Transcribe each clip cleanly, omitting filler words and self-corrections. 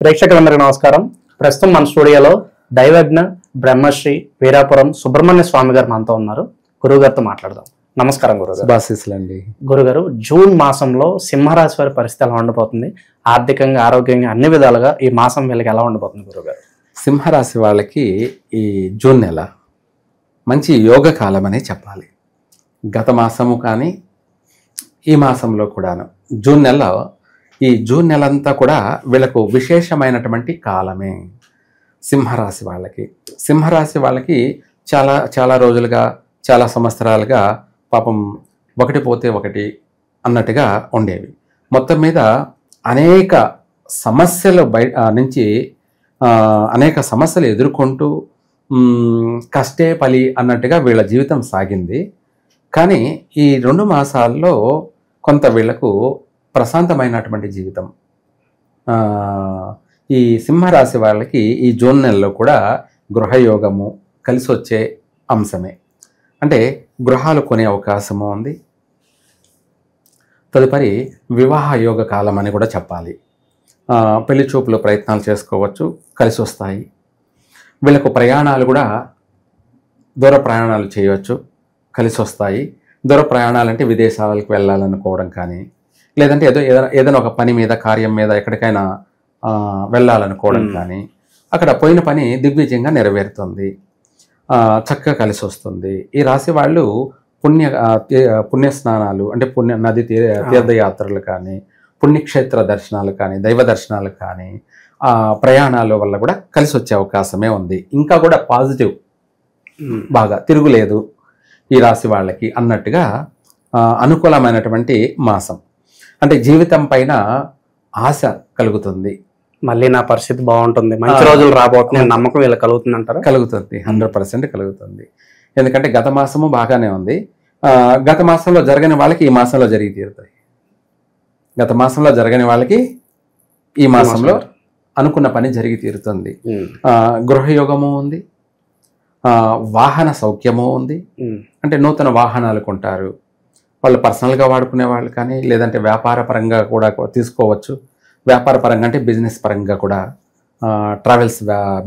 ప్రేక్షకులందరికీ నమస్కారం. ప్రస్తుతం మన స్టూడియోలో దైవజ్ఞ బ్రహ్మశ్రీ వీరాపురం సుబ్రహ్మణ్య స్వామి గారు మనతో ఉన్నారు. గురుగారితో మాట్లాడదాం. నమస్కారం గురుగారు. గురుగారు, జూన్ మాసంలో సింహరాశి వారి పరిస్థితి ఎలా ఉండబోతుంది? ఆర్థికంగా, ఆరోగ్యంగా అన్ని విధాలుగా ఈ మాసం వీళ్ళకి ఎలా ఉండబోతుంది గురుగారు? సింహరాశి వాళ్ళకి ఈ జూన్ నెల మంచి యోగ కాలం అనే చెప్పాలి. గత మాసము కానీ ఈ మాసంలో కూడాను ఈ జూన్ నెల అంతా కూడా వీళ్ళకు విశేషమైనటువంటి కాలమే. సింహరాశి వాళ్ళకి చాలా చాలా రోజులుగా, చాలా సంవత్సరాలుగా పాపం ఒకటి పోతే ఒకటి అన్నట్టుగా ఉండేవి. మొత్తం మీద అనేక సమస్యలు నుంచి అనేక సమస్యలు ఎదుర్కొంటూ కష్టే ఫలి అన్నట్టుగా వీళ్ళ జీవితం సాగింది. కానీ ఈ 2 మాసాల్లో కొంత వీళ్లకు ప్రశాంతమైనటువంటి జీవితం. ఈ సింహరాశి వాళ్ళకి ఈ జూన్ నెలలో కూడా గృహయోగము కలిసి వచ్చే అంశమే. అంటే గృహాలు కొనే అవకాశము ఉంది. తదుపరి వివాహ యోగ కాలం అని కూడా చెప్పాలి. పెళ్లి చూపులు ప్రయత్నాలు చేసుకోవచ్చు, కలిసి వస్తాయి. వీళ్ళకు ప్రయాణాలు కూడా దూర ప్రయాణాలు చేయవచ్చు, కలిసి వస్తాయి. దూర ప్రయాణాలు అంటే విదేశాలకు వెళ్ళాలనుకోవడం కానీ, లేదంటే ఏదైనా ఒక పని మీద, కార్యం మీద ఎక్కడికైనా వెళ్ళాలనుకోవడం కానీ, అక్కడ పోయిన పని దిగ్విజయంగా నెరవేరుతుంది, చక్కగా కలిసి వస్తుంది. ఈ రాశి వాళ్ళు పుణ్య స్నానాలు అంటే నది తీర్థయాత్రలు కానీ, పుణ్యక్షేత్ర దర్శనాలు కానీ, దైవ దర్శనాలు కానీ, ప్రయాణాల వల్ల కూడా కలిసి వచ్చే అవకాశమే ఉంది. ఇంకా కూడా పాజిటివ్, బాగా తిరుగులేదు ఈ రాశి వాళ్ళకి అన్నట్టుగా అనుకూలమైనటువంటి మాసం. అంటే జీవితం పైన ఆశ కలుగుతుంది. మళ్ళీ నా పరిస్థితి బాగుంటుంది, మంచి రోజులు రాబోతుంది నమ్మకం వీళ్ళకి కలుగుతుంది అంటారా? కలుగుతుంది, 100% కలుగుతుంది. ఎందుకంటే గత మాసము బాగానే ఉంది. గత మాసంలో జరగని వాళ్ళకి ఈ మాసంలో జరిగి తీరుతాయి. గత మాసంలో జరగని వాళ్ళకి ఈ మాసంలో అనుకున్న పని జరిగి తీరుతుంది. గృహయోగము ఉంది, వాహన సౌఖ్యము ఉంది. అంటే నూతన వాహనాలు కొంటారు. వాళ్ళు పర్సనల్గా వాడుకునే వాళ్ళు కానీ, లేదంటే వ్యాపార పరంగా కూడా తీసుకోవచ్చు. వ్యాపార పరంగా అంటే బిజినెస్ పరంగా కూడా, ట్రావెల్స్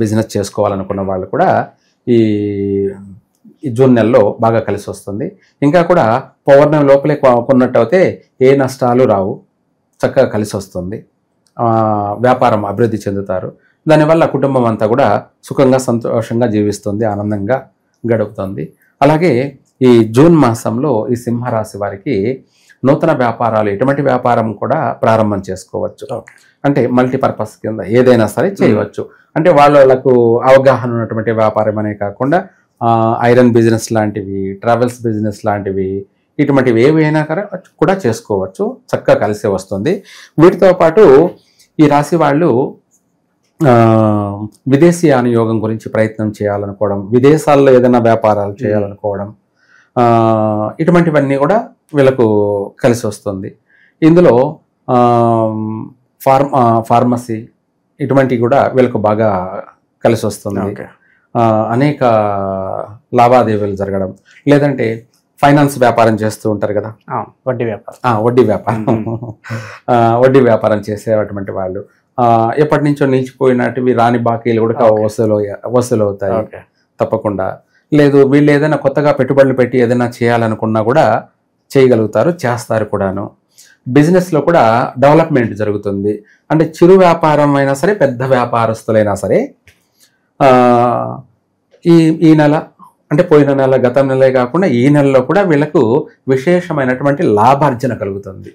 బిజినెస్ చేసుకోవాలనుకున్న వాళ్ళు కూడా ఈ జూన్ నెలలో బాగా కలిసి వస్తుంది. ఇంకా కూడా పౌర్ణమి లోపలే కొన్నట్టు అయితే ఏ నష్టాలు రావు, చక్కగా కలిసి వస్తుంది. వ్యాపారం అభివృద్ధి చెందుతారు. దానివల్ల కుటుంబం అంతా కూడా సుఖంగా, సంతోషంగా జీవిస్తుంది, ఆనందంగా గడుపుతుంది. అలాగే ఈ జూన్ మాసంలో ఈ సింహరాశి వారికి నూతన వ్యాపారాలు, ఎటువంటి వ్యాపారం కూడా ప్రారంభం చేసుకోవచ్చు. అంటే మల్టీపర్పస్ కింద ఏదైనా సరే చేయవచ్చు. అంటే వాళ్ళకు అవగాహన ఉన్నటువంటి వ్యాపారం అనే కాకుండా ఐరన్ బిజినెస్ లాంటివి, ట్రావెల్స్ బిజినెస్ లాంటివి, ఇటువంటివి ఏవైనా కూడా చేసుకోవచ్చు. చక్కగా కలిసి వస్తుంది. వీటితో పాటు ఈ రాశి వాళ్ళు విదేశీయాన యోగం గురించి ప్రయత్నం చేయాలనుకోవడం, విదేశాల్లో ఏదైనా వ్యాపారాలు చేయాలనుకోవడం, ఇటువంటివన్నీ కూడా వీళ్ళకు కలిసి వస్తుంది. ఇందులో ఫార్మసీ ఇటువంటివి కూడా వీళ్ళకు బాగా కలిసి వస్తుంది. అనేక లావాదేవీలు జరగడం, లేదంటే ఫైనాన్స్ వ్యాపారం చేస్తూ ఉంటారు కదా, వడ్డీ వ్యాపారం చేసేటువంటి వాళ్ళు ఎప్పటి నుంచో నిలిచిపోయినటివి రాని బాకీలు కూడా వసూలు అవుతాయి తప్పకుండా. లేదు, వీళ్ళు ఏదైనా కొత్తగా పెట్టుబడులు పెట్టి ఏదైనా చేయాలనుకున్నా కూడా చేయగలుగుతారు, చేస్తారు కూడాను. బిజినెస్లో కూడా డెవలప్మెంట్ జరుగుతుంది. అంటే చిరు వ్యాపారం అయినా సరే, పెద్ద వ్యాపారస్తులైనా సరే ఈ నెల అంటే పోయిన నెల, గత నెలే కాకుండా ఈ నెలలో కూడా వీళ్ళకు విశేషమైనటువంటి లాభార్జన కలుగుతుంది.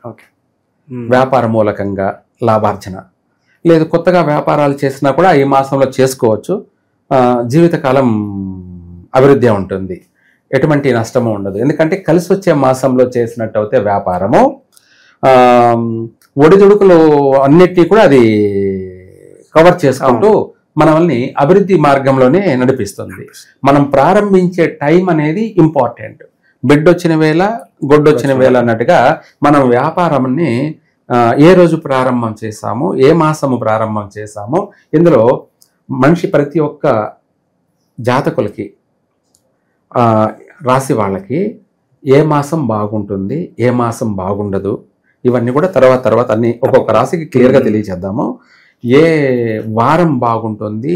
వ్యాపార మూలకంగా లాభార్జన. లేదు, కొత్తగా వ్యాపారాలు చేసినా కూడా ఈ మాసంలో చేసుకోవచ్చు. జీవితకాలం అభివృద్ధి ఉంటుంది, ఎటువంటి నష్టము ఉండదు. ఎందుకంటే కలిసి వచ్చే మాసంలో చేసినట్టు అయితే వ్యాపారము ఒడిదుడుకులు అన్నిటినీ కూడా అది కవర్ చేసుకుంటూ మనల్ని అభివృద్ధి మార్గంలోనే నడిపిస్తుంది. మనం ప్రారంభించే టైం అనేది ఇంపార్టెంట్. బిడ్డొచ్చిన వేళ గొడ్డొచ్చిన వేళ అన్నట్టుగా మనం వ్యాపారాన్ని ఏ రోజు ప్రారంభం చేశాము, ఏ మాసము ప్రారంభం చేశాము, ఇందులో మనిషి ప్రతి ఒక్క జాతకులకి, రాశి వాళ్ళకి ఏ మాసం బాగుంటుంది, ఏ మాసం బాగుండదు, ఇవన్నీ కూడా తర్వాత అన్ని ఒక్కొక్క రాశికి క్లియర్గా తెలియజేద్దాము. ఏ వారం బాగుంటుంది,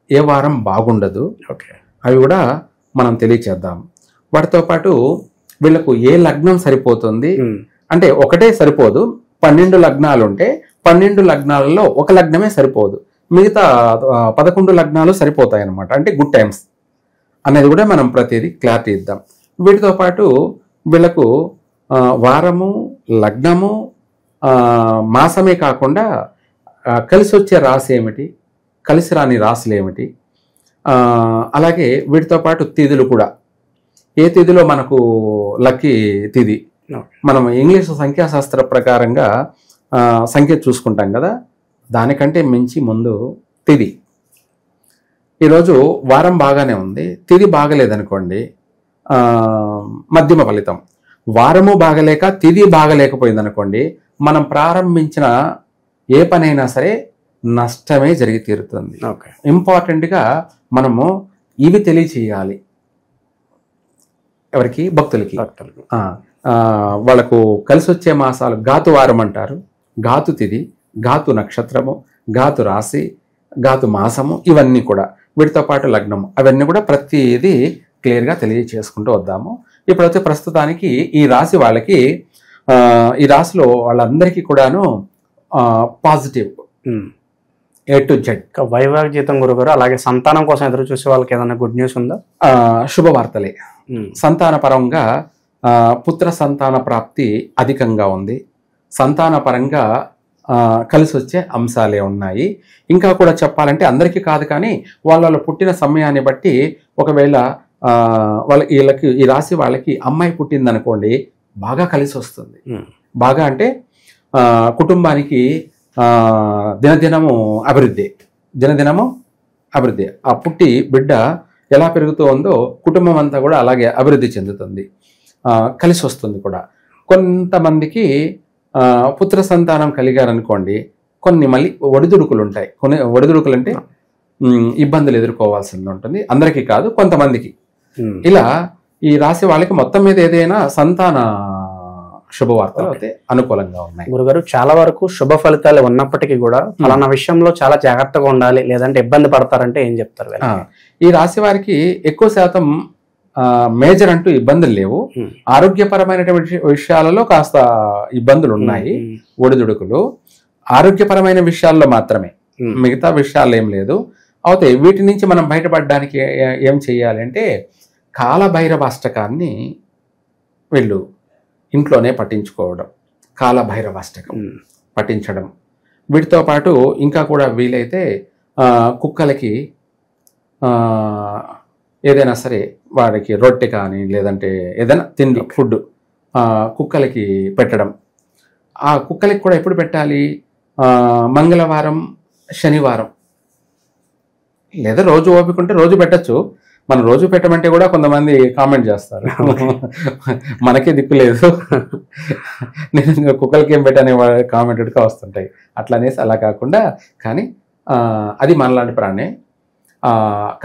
ఏ వారం బాగుండదు, ఓకే, అవి కూడా మనం తెలియచేద్దాం. వాటితో పాటు వీళ్ళకు ఏ లగ్నం సరిపోతుంది అంటే ఒకటే సరిపోదు, 12 లగ్నాలు ఉంటే 12 లగ్నాలలో ఒక లగ్నమే సరిపోదు, మిగతా 11 లగ్నాలు సరిపోతాయి అన్నమాట. అంటే గుడ్ టైమ్స్ అనేది కూడా మనం ప్రతిదీ క్లారిటీ ఇద్దాం. వీటితో పాటు వీళ్ళకు వారము, లగ్నము, మాసమే కాకుండా కలిసి వచ్చే రాశి ఏమిటి, కలిసి రాని రాశులు ఏమిటి, అలాగే వీటితో పాటు తిథులు కూడా, ఏ తిథిలో మనకు లక్కీ తిథి, మనం ఇంగ్లీష్ సంఖ్యాశాస్త్ర ప్రకారంగా సంఖ్య చూసుకుంటాం కదా, దానికంటే మించి ముందు తిథి. ఈరోజు వారం బాగానే ఉంది, తిథి బాగలేదనుకోండి, మధ్యమ ఫలితం. వారము బాగలేక తిథి బాగలేకపోయింది అనుకోండి, మనం ప్రారంభించిన ఏ పనైనా సరే నష్టమే జరిగి తీరుతుంది. ఇంపార్టెంట్గా మనము ఇవి తెలియచేయాలి ఎవరికి, భక్తులకి. వాళ్ళకు కలిసి వచ్చే మాసాలు ఘాతు వారం అంటారు, ఘాతు తిథి, ఘాతు నక్షత్రము, ఘాతు రాశి, ఘాతు మాసము, ఇవన్నీ కూడా వీటితో పాటు లగ్నము, అవన్నీ కూడా ప్రతిదీ క్లియర్గా తెలియచేసుకుంటూ వద్దాము. ఇప్పుడైతే ప్రస్తుతానికి ఈ రాశి వాళ్ళకి, ఈ రాశిలో వాళ్ళందరికీ కూడాను పాజిటివ్ A to Z. వైవాహిక జీవితం గురుగారు, అలాగే సంతానం కోసం ఎదురు చూసే వాళ్ళకి ఏదైనా గుడ్ న్యూస్ ఉందా? శుభవార్తలే. సంతాన పరంగా పుత్ర సంతాన ప్రాప్తి అధికంగా ఉంది, సంతాన పరంగా కలిసి వచ్చే అంశాలే ఉన్నాయి. ఇంకా కూడా చెప్పాలంటే అందరికీ కాదు కానీ వాళ్ళ పుట్టిన సమయాన్ని బట్టి ఒకవేళ వీళ్ళకి ఈ రాశి వాళ్ళకి అమ్మాయి పుట్టిందనుకోండి, బాగా కలిసి వస్తుంది. బాగా అంటే కుటుంబానికి దినదినము అభివృద్ధి, దినదినము అభివృద్ధి. ఆ పుట్టి బిడ్డ ఎలా పెరుగుతూ ఉందో కుటుంబం అంతా కూడా అలాగే అభివృద్ధి చెందుతుంది, కలిసి వస్తుంది కూడా. కొంతమందికి పుత్ర సంతానం కలిగారనుకోండి, కొన్ని మళ్ళీ ఒడిదుడుకులు ఉంటాయి. కొన్ని ఒడిదుడుకులు అంటే ఇబ్బందులు ఎదుర్కోవాల్సి ఉంటుంది, అందరికీ కాదు కొంతమందికి. ఇలా ఈ రాశి వాళ్ళకి మొత్తం మీద ఏదైనా సంతాన శుభవార్తలు అయితే అనుకూలంగా ఉన్నాయి. గురుగారు, చాలా వరకు శుభ ఫలితాలు ఉన్నప్పటికీ కూడా ఫలానా విషయంలో చాలా జాగ్రత్తగా ఉండాలి, లేదంటే ఇబ్బంది పడతారంటే ఏం చెప్తారు? ఈ రాశి వారికి ఎక్కువ శాతం మేజర్ అంటూ ఇబ్బందులు లేవు, ఆరోగ్యపరమైనటువంటి విషయాలలో కాస్త ఇబ్బందులు ఉన్నాయి, ఒడిదుడుకులు ఆరోగ్యపరమైన విషయాల్లో మాత్రమే, మిగతా విషయాలు ఏం లేదు. అయితే వీటి నుంచి మనం బయటపడడానికి ఏం చెయ్యాలి అంటే, కాలభైరవ అష్టకాన్ని వీళ్ళు ఇంట్లోనే పఠించుకోవడం, కాలభైరవ అష్టకం పఠించడం. వీటితో పాటు ఇంకా కూడా వీలైతే కుక్కలకి ఏదైనా సరే వారికి రొట్టె కానీ లేదంటే ఏదైనా తిండి ఫుడ్ కుక్కలకి పెట్టడం. ఆ కుక్కలకి కూడా ఎప్పుడు పెట్టాలి? మంగళవారం, శనివారం, లేదా రోజు ఓపిక ఉంటే రోజు పెట్టచ్చు. మనం రోజు పెట్టమంటే కూడా కొంతమంది కామెంట్ చేస్తారు, మనకే దిక్కు లేదు, నేను కుక్కలకి ఏం పెట్టనే కామెంటెడ్గా వస్తుంటాయి. అట్లా అనేసి అలా కాకుండా, కానీ అది మనలాంటి ప్రాణే.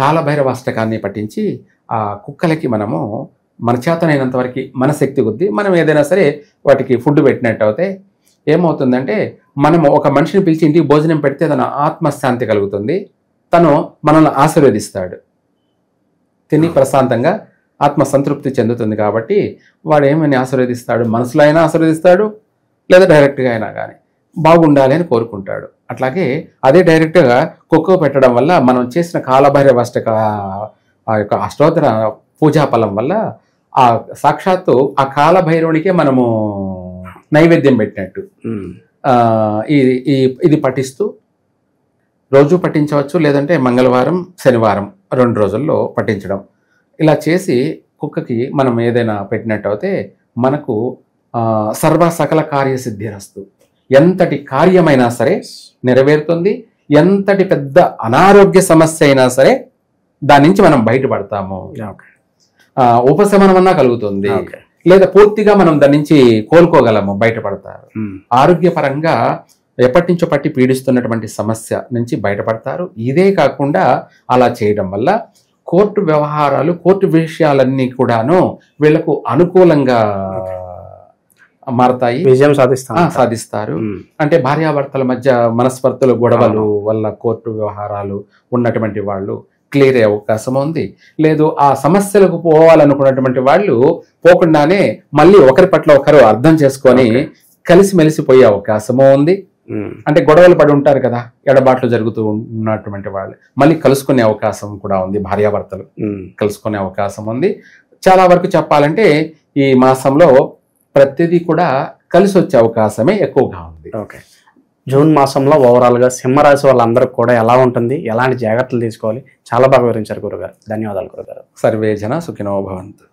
కాలభైరవ అష్టకాన్ని పఠించి ఆ కుక్కలకి మనము మన చేతనైనంత వరకు మన శక్తి కొద్దీ మనం ఏదైనా సరే వాటికి ఫుడ్ పెట్టినట్టు అయితే ఏమవుతుందంటే, మనము ఒక మనిషిని పిలిచి ఇంటికి భోజనం పెడితే తన ఆత్మశాంతి కలుగుతుంది, తను మనల్ని ఆశీర్వదిస్తాడు, తిని ప్రశాంతంగా ఆత్మ సంతృప్తి చెందుతుంది. కాబట్టి వాడు ఏమని ఆశీర్వదిస్తాడు, మనసులో అయినా ఆశీర్వదిస్తాడు, లేదా డైరెక్ట్గా అయినా కానీ బాగుండాలి అని కోరుకుంటాడు. అట్లాగే అదే డైరెక్ట్గా కుక్క పెట్టడం వల్ల మనం చేసిన కాలభైరవ అష్టక ఆ యొక్క అష్టోత్తర పూజా ఫలం వల్ల ఆ సాక్షాత్తు ఆ కాలభైరవునికే మనము నైవేద్యం పెట్టినట్టు. ఇది పఠిస్తూ రోజు పఠించవచ్చు, లేదంటే మంగళవారం, శనివారం 2 రోజుల్లో పఠించడం. ఇలా చేసి కుక్కకి మనం ఏదైనా పెట్టినట్టు అయితే మనకు సర్వ సకల కార్యసిద్ధిరస్తు, ఎంతటి కార్యమైనా సరే నెరవేరుతుంది, ఎంతటి పెద్ద అనారోగ్య సమస్య అయినా సరే దాని నుంచి మనం బయటపడతాము, ఉపశమనం అన్నా కలుగుతుంది, లేదా పూర్తిగా మనం దాని నుంచి కోలుకోగలము, బయటపడతారు. ఆరోగ్యపరంగా ఎప్పటి నుంచో పట్టి పీడిస్తున్నటువంటి సమస్య నుంచి బయటపడతారు. ఇదే కాకుండా అలా చేయడం వల్ల కోర్టు వ్యవహారాలు, కోర్టు విషయాలన్నీ కూడాను వీళ్లకు అనుకూలంగా మారతాయి, విజయం సాధిస్తాం. సాధిస్తారు. అంటే భార్యాభర్తల మధ్య మనస్పర్ధలు, గొడవలు వల్ల కోర్టు వ్యవహారాలు ఉన్నటువంటి వాళ్ళు క్లియర్ అయ్యే అవకాశం ఉంది. లేదు ఆ సమస్యలకు పోవాలనుకున్నటువంటి వాళ్ళు పోకుండానే మళ్ళీ ఒకరి పట్ల ఒకరు అర్థం చేసుకొని కలిసిమెలిసిపోయే అవకాశము ఉంది. అంటే గొడవలు పడి ఉంటారు కదా, ఎడబాట్లు జరుగుతూ ఉన్నటువంటి వాళ్ళు మళ్ళీ కలుసుకునే అవకాశం కూడా ఉంది. భార్యాభర్తలు కలుసుకునే అవకాశం ఉంది. చాలా వరకు చెప్పాలంటే ఈ మాసంలో ప్రతిదీ కూడా కలిసి వచ్చే అవకాశమే ఎక్కువగా ఉంది. ఓకే, జూన్ మాసంలో ఓవరాల్ గా సింహరాశి వాళ్ళందరికీ కూడా ఎలా ఉంటుంది, ఎలాంటి జాగ్రత్తలు తీసుకోవాలి, చాలా బాగా వివరించారు గురుగారు. ధన్యవాదాలు గురుగారు. సర్వే జన సుఖినో భవంతు.